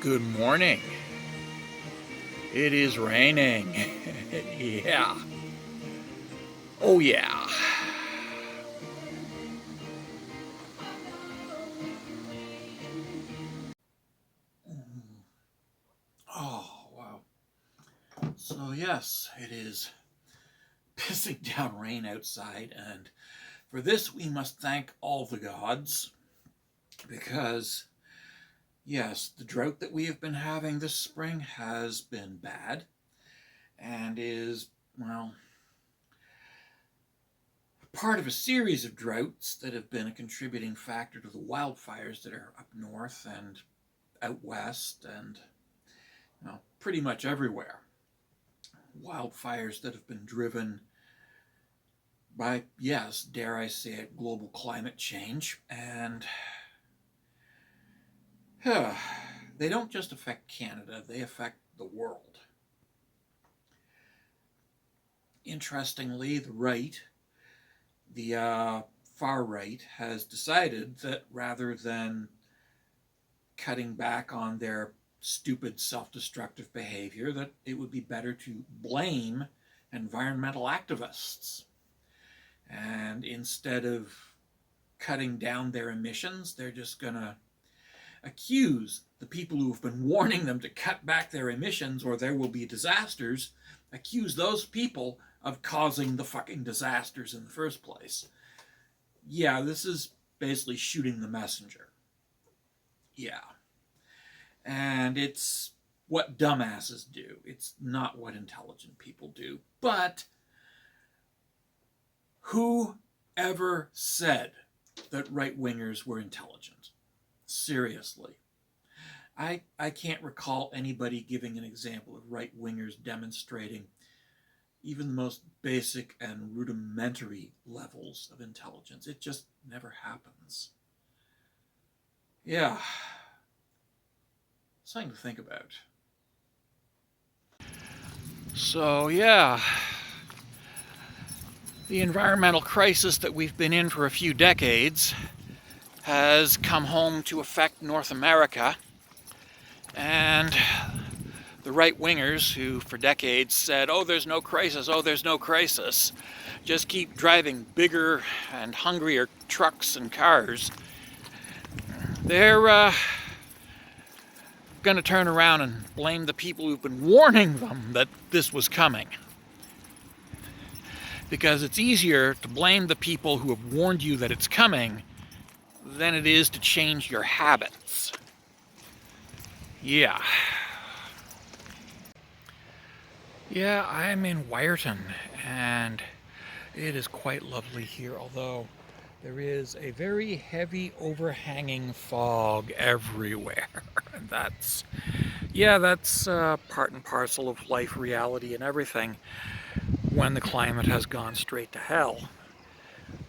Good morning. It is raining. Yeah. Oh, yeah. Oh, wow. So, yes, it is pissing down rain outside, and for this we must thank all the gods because, yes, the drought that we have been having this spring has been bad and is, well, part of a series of droughts that have been a contributing factor to the wildfires that are up north and out west and pretty much everywhere. Wildfires that have been driven by, yes, dare I say it, global climate change. And they don't just affect Canada, they affect the world. Interestingly, the far right, has decided that rather than cutting back on their stupid self-destructive behavior, that it would be better to blame environmental activists. And instead of cutting down their emissions, they're just going to accuse the people who have been warning them to cut back their emissions or there will be disasters, accuse those people of causing the fucking disasters in the first place. Yeah, this is basically shooting the messenger. Yeah. And it's what dumbasses do. It's not what intelligent people do. But who ever said that right-wingers were intelligent? Seriously. I can't recall anybody giving an example of right-wingers demonstrating even the most basic and rudimentary levels of intelligence. It just never happens. Yeah. Something to think about. So, yeah. The environmental crisis that we've been in for a few decades has come home to affect North America. And the right-wingers who for decades said, oh, there's no crisis, just keep driving bigger and hungrier trucks and cars, they're going to turn around and blame the people who've been warning them that this was coming. Because it's easier to blame the people who have warned you that it's coming than it is to change your habits. Yeah. Yeah, I'm in Wyerton, and it is quite lovely here, although there is a very heavy overhanging fog everywhere. And that's part and parcel of life, reality, and everything when the climate has gone straight to hell.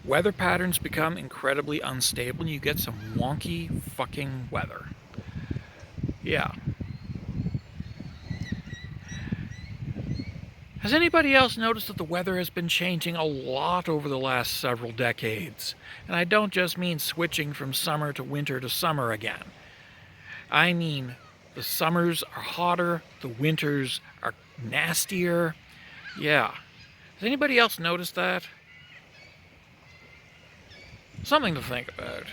Weather patterns become incredibly unstable, and you get some wonky fucking weather. Yeah. Has anybody else noticed that the weather has been changing a lot over the last several decades? And I don't just mean switching from summer to winter to summer again. I mean, the summers are hotter, the winters are nastier. Yeah. Has anybody else noticed that? Something to think about.